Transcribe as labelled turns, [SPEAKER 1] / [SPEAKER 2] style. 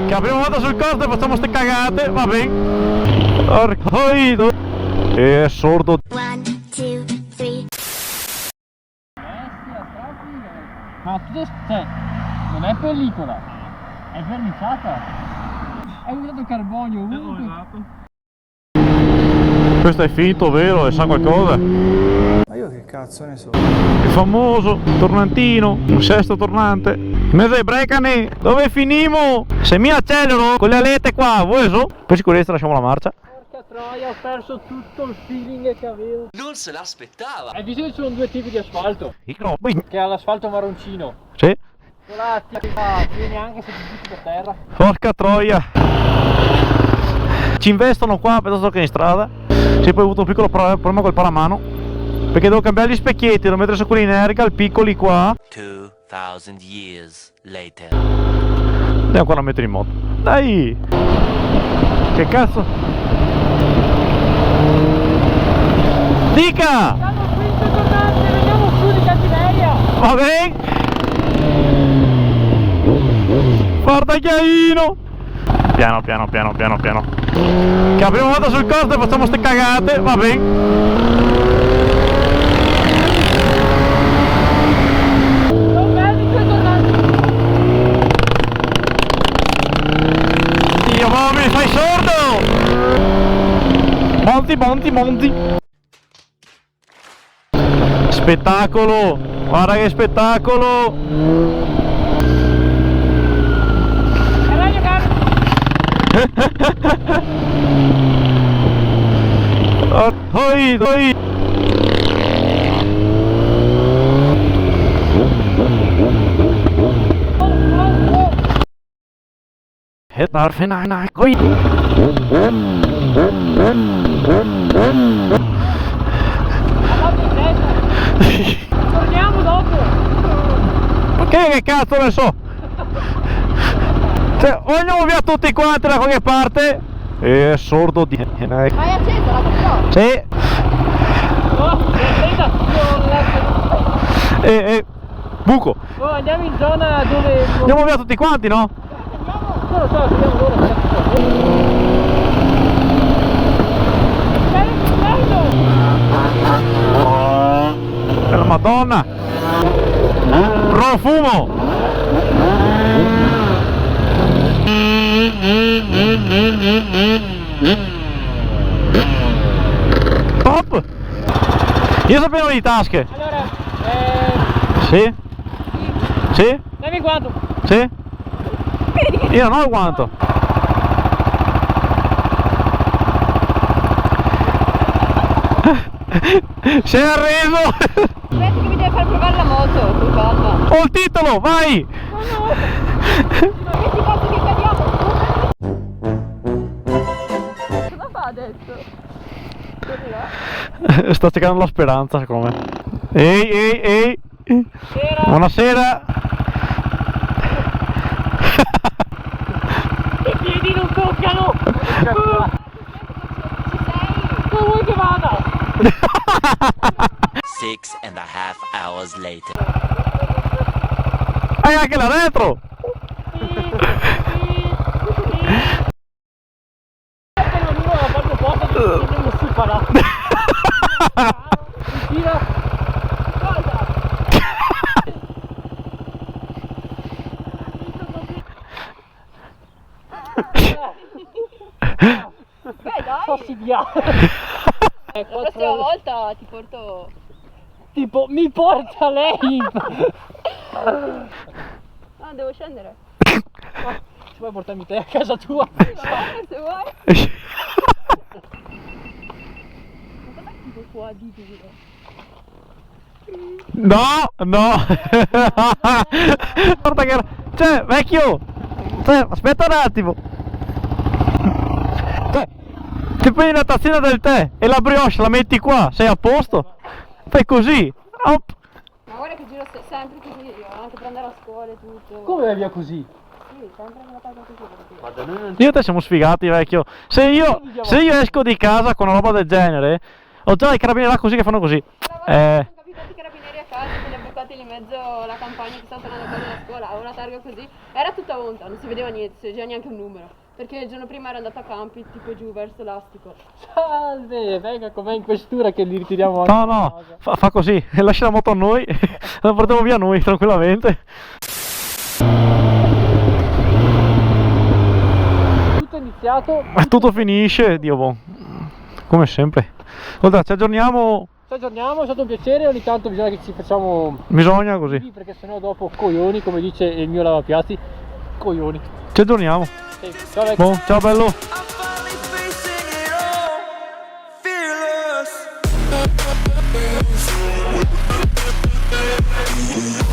[SPEAKER 1] Che la prima volta sul corso facciamo ste cagate, va bene. Porco è sordo.
[SPEAKER 2] 1, 2, 3.
[SPEAKER 3] Ma tutto, cioè, non è pellicola, è verniciata. È usato carbonio ovunque.
[SPEAKER 1] Questo è finto, vero? E sa qualcosa?
[SPEAKER 4] Ma io che cazzo ne so?
[SPEAKER 1] Il famoso tornantino, un sesto tornante. In mezzo ai brecani, dove finimo? Se mi accelero con le alette qua, vuoi so? Per sicurezza lasciamo la marcia.
[SPEAKER 3] Porca troia, ho perso tutto il feeling che avevo.
[SPEAKER 5] Non se l'aspettava.
[SPEAKER 3] Hai visto che ci sono due tipi di asfalto?
[SPEAKER 1] No,
[SPEAKER 3] Che ha l'asfalto marroncino.
[SPEAKER 1] sì.
[SPEAKER 3] Quella ti fa viene anche se ti butti per terra.
[SPEAKER 1] Porca troia. Ci investono qua piuttosto che in strada. Si è poi avuto un piccolo problema col paramano, perché devo cambiare gli specchietti, devo mettere su quelli in erga, il piccoli qua.
[SPEAKER 5] 2000 years later.
[SPEAKER 1] Devo ancora mettere in moto. Dai! Che cazzo? Dica!
[SPEAKER 3] Siamo quinto tornante, veniamo su di cattiveria.
[SPEAKER 1] Va bene! Guarda chiaino! Piano piano piano piano piano. Che la prima volta sul corso facciamo ste cagate, va bene?
[SPEAKER 3] Sono belli quei tornanti.
[SPEAKER 1] Dio, ma mi fai sordo! Monti, monti, monti! Spettacolo! Guarda che spettacolo!
[SPEAKER 3] È meglio caro.
[SPEAKER 1] Oi, oi. Het naar vandaag, oi.
[SPEAKER 3] Torniamo dopo.
[SPEAKER 1] Che cazzo ne so? Cioè, o andiamo via tutti quanti da qualche parte. Sordo di...
[SPEAKER 2] Hai acceso la GoPro?
[SPEAKER 1] Sì.
[SPEAKER 3] No, aspetta, io ho letto.
[SPEAKER 1] Buco.
[SPEAKER 3] Oh, andiamo in zona dove...
[SPEAKER 1] Andiamo via tutti quanti, no?
[SPEAKER 3] Non lo so, andiamo loro.
[SPEAKER 1] Per la Madonna. Profumo. Top. Io sapevo di tasche.
[SPEAKER 3] Allora,
[SPEAKER 1] Sì? Sì?
[SPEAKER 3] dammi guardo.
[SPEAKER 1] Sì? Io non ho il guanto. Si è arreso.
[SPEAKER 2] Aspetta che mi deve far provare la moto, con calma.
[SPEAKER 1] Ho il titolo, vai.
[SPEAKER 2] Metti caso che cadiamo. Cosa fa adesso?
[SPEAKER 1] Sta cercando la speranza, secondo me. Ehi. Buonasera.
[SPEAKER 3] I piedi non toccano. Dove vuoi che vada?
[SPEAKER 5] 6.5 hours later.
[SPEAKER 1] Hai anche la retro.
[SPEAKER 3] Ognuno ha fatto posto che non si farà. Tira. Cosa?
[SPEAKER 2] Beh dai,
[SPEAKER 3] Fossidiale.
[SPEAKER 2] la prossima volta ti porto...
[SPEAKER 3] Tipo, mi porta lei.
[SPEAKER 2] Ah, devo scendere.
[SPEAKER 3] Ci vuoi portarmi te a casa tua?
[SPEAKER 2] Va bene, se vuoi. Ma cos'è tipo qua di duro?
[SPEAKER 1] No. Guarda che... Cioè, vecchio. Cioè, aspetta un attimo. Cioè, ti prendi la tazzina del tè e la brioche la metti qua, sei a posto? Fai così. Op.
[SPEAKER 2] Ma guarda che giro sempre così io, anche per andare a scuola e tutto.
[SPEAKER 3] Come vai via così?
[SPEAKER 2] Sì, sempre con la testa così.
[SPEAKER 1] Io e te siamo sfigati, vecchio. Se io esco di casa con una roba del genere, ho già i carabinieri là così che fanno così.
[SPEAKER 2] Sono capitati i carabinieri a casa, sono bucati lì in mezzo alla campagna che stava tornando fuori da scuola, avevo una targa così, era tutta monta, non si vedeva niente, si vedeva neanche un numero. Perché il giorno prima ero andata a campi, tipo giù verso l'Astico.
[SPEAKER 3] Salve, venga con me in questura che li ritiriamo anche
[SPEAKER 1] No,
[SPEAKER 3] a
[SPEAKER 1] no,
[SPEAKER 3] casa.
[SPEAKER 1] fa così, lascia la moto a noi, la portiamo via noi tranquillamente.
[SPEAKER 3] Tutto è iniziato.
[SPEAKER 1] Tutto finisce, Dio buon, come sempre. Guarda, ci aggiorniamo,
[SPEAKER 3] Ci aggiorniamo, è stato un piacere, ogni tanto bisogna che ci facciamo
[SPEAKER 1] bisogna così.
[SPEAKER 3] perché sennò dopo coglioni, come dice il mio lavapiatti, coglioni.
[SPEAKER 1] Ci aggiorniamo.
[SPEAKER 3] Sì, ciao vecchio.
[SPEAKER 1] Buon, ciao bello.
[SPEAKER 6] I'm finally facing it all, fearless.